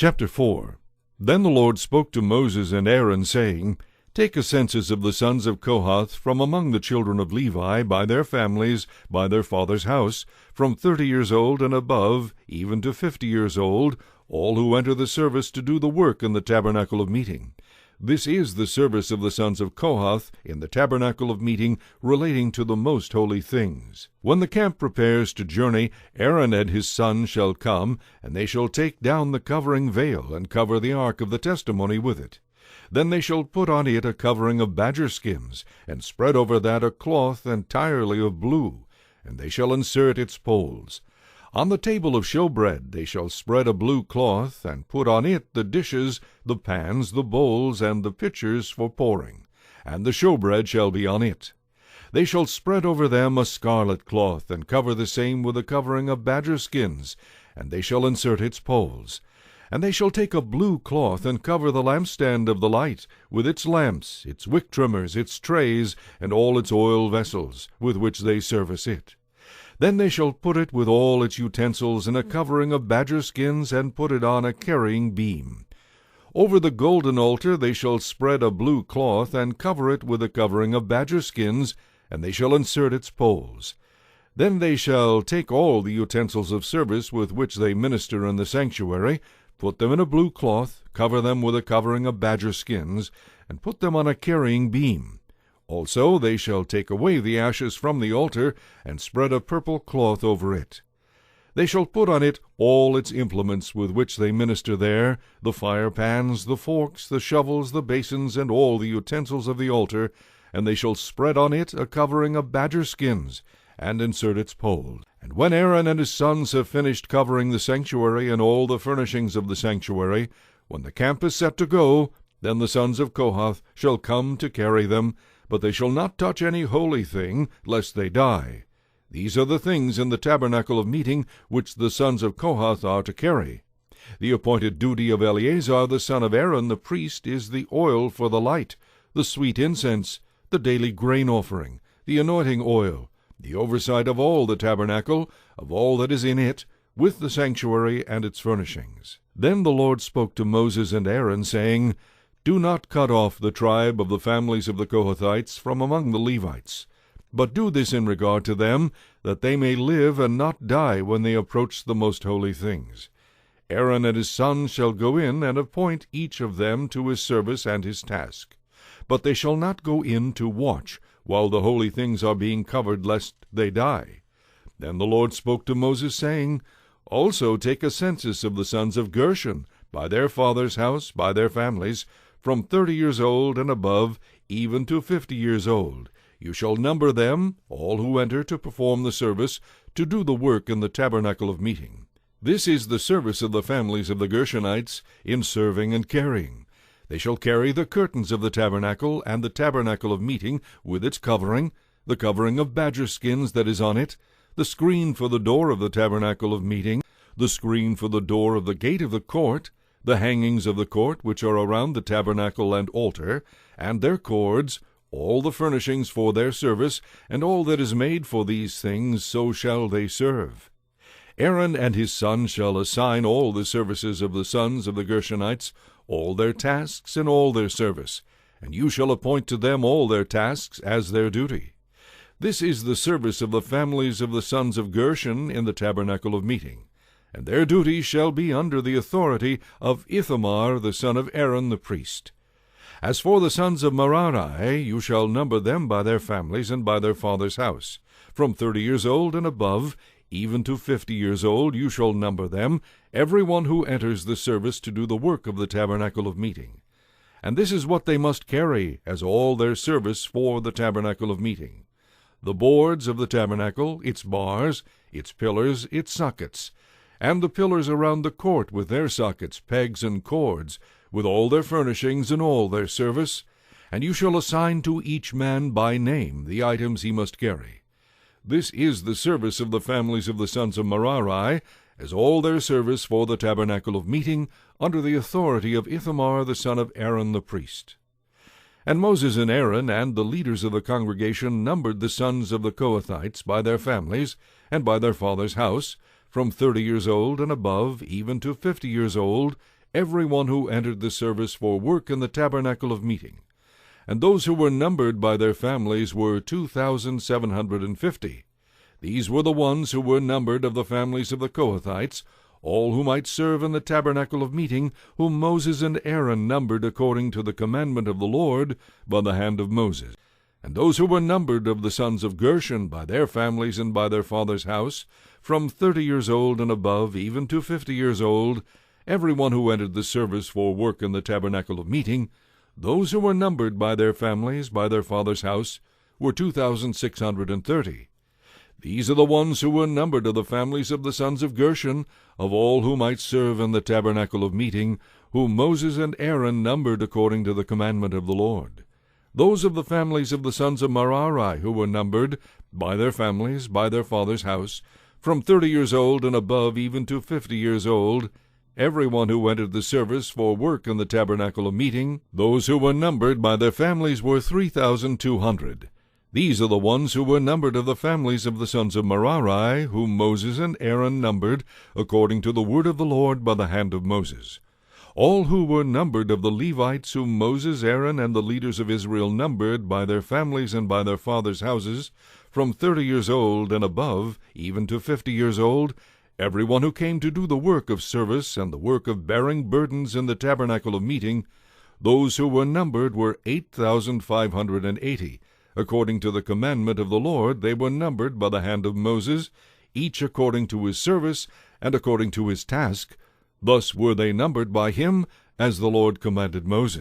Chapter 4. Then the Lord spoke to Moses and Aaron, saying, Take a census of the sons of Kohath from among the children of Levi, by their families, by their father's house, from 30 years old and above, even to 50 years old, all who enter the service to do the work in the tabernacle of meeting. This is the service of the sons of Kohath in the tabernacle of meeting, relating to the most holy things. When the camp prepares to journey, Aaron and his sons shall come, and they shall take down the covering veil, and cover the ark of the testimony with it. Then they shall put on it a covering of badger skins, and spread over that a cloth entirely of blue, and they shall insert its poles. On the table of showbread they shall spread a blue cloth, and put on it the dishes, the pans, the bowls, and the pitchers for pouring, and the showbread shall be on it. They shall spread over them a scarlet cloth, and cover the same with a covering of badger skins, and they shall insert its poles. And they shall take a blue cloth, and cover the lampstand of the light, with its lamps, its wick trimmers, its trays, and all its oil vessels, with which they service it. Then they shall put it with all its utensils in a covering of badger skins, and put it on a carrying beam. Over the golden altar they shall spread a blue cloth, and cover it with a covering of badger skins, and they shall insert its poles. Then they shall take all the utensils of service with which they minister in the sanctuary, put them in a blue cloth, cover them with a covering of badger skins, and put them on a carrying beam. Also they shall take away the ashes from the altar, and spread a purple cloth over it. They shall put on it all its implements with which they minister there, the fire pans, the forks, the shovels, the basins, and all the utensils of the altar, and they shall spread on it a covering of badger skins, and insert its poles. And when Aaron and his sons have finished covering the sanctuary and all the furnishings of the sanctuary, when the camp is set to go, then the sons of Kohath shall come to carry them, but they shall not touch any holy thing, lest they die. These are the things in the tabernacle of meeting which the sons of Kohath are to carry. The appointed duty of Eleazar the son of Aaron the priest is the oil for the light, the sweet incense, the daily grain offering, the anointing oil, the oversight of all the tabernacle, of all that is in it, with the sanctuary and its furnishings. Then the Lord spoke to Moses and Aaron, saying, Do not cut off the tribe of the families of the Kohathites from among the Levites, but do this in regard to them, that they may live and not die when they approach the most holy things. Aaron and his sons shall go in and appoint each of them to his service and his task. But they shall not go in to watch while the holy things are being covered, lest they die. Then the Lord spoke to Moses, saying, Also take a census of the sons of Gershon, by their father's house, by their families, from 30 years old and above, even to 50 years old. You shall number them, all who enter to perform the service, to do the work in the tabernacle of meeting. This is the service of the families of the Gershonites, in serving and carrying. They shall carry the curtains of the tabernacle, and the tabernacle of meeting, with its covering, the covering of badger skins that is on it, the screen for the door of the tabernacle of meeting, the screen for the door of the gate of the court, the hangings of the court which are around the tabernacle and altar, and their cords, all the furnishings for their service, and all that is made for these things, so shall they serve. Aaron and his sons shall assign all the services of the sons of the Gershonites, all their tasks and all their service, and you shall appoint to them all their tasks as their duty. This is the service of the families of the sons of Gershon in the tabernacle of meeting, and their duty shall be under the authority of Ithamar the son of Aaron the priest. As for the sons of Merari, you shall number them by their families and by their father's house. From 30 years old and above, even to 50 years old, you shall number them, every one who enters the service to do the work of the tabernacle of meeting. And this is what they must carry as all their service for the tabernacle of meeting: the boards of the tabernacle, its bars, its pillars, its sockets, and the pillars around the court with their sockets, pegs, and cords, with all their furnishings and all their service, and you shall assign to each man by name the items he must carry. This is the service of the families of the sons of Merari, as all their service for the tabernacle of meeting, under the authority of Ithamar the son of Aaron the priest. And Moses and Aaron and the leaders of the congregation numbered the sons of the Kohathites by their families and by their father's house, from 30 years old and above, even to 50 years old, every one who entered the service for work in the tabernacle of meeting. And those who were numbered by their families were 2,750. These were the ones who were numbered of the families of the Kohathites, all who might serve in the tabernacle of meeting, whom Moses and Aaron numbered according to the commandment of the Lord by the hand of Moses. And those who were numbered of the sons of Gershon by their families and by their father's house, from 30 years old and above, even to 50 years old, every one who entered the service for work in the tabernacle of meeting, those who were numbered by their families, by their father's house, were 2,630. These are the ones who were numbered of the families of the sons of Gershon, of all who might serve in the tabernacle of meeting, whom Moses and Aaron numbered according to the commandment of the Lord. Those of the families of the sons of Merari who were numbered, by their families, by their father's house, from 30 years old and above, even to 50 years old, every one who entered the service for work in the tabernacle of meeting, those who were numbered by their families were 3,200. These are the ones who were numbered of the families of the sons of Merari, whom Moses and Aaron numbered, according to the word of the Lord by the hand of Moses. All who were numbered of the Levites, whom Moses, Aaron, and the leaders of Israel numbered by their families and by their fathers' houses, from 30 years old and above, even to 50 years old, every one who came to do the work of service and the work of bearing burdens in the tabernacle of meeting, those who were numbered were 8,580. According to the commandment of the Lord, they were numbered by the hand of Moses, each according to his service and according to his task. Thus were they numbered by him, as the Lord commanded Moses.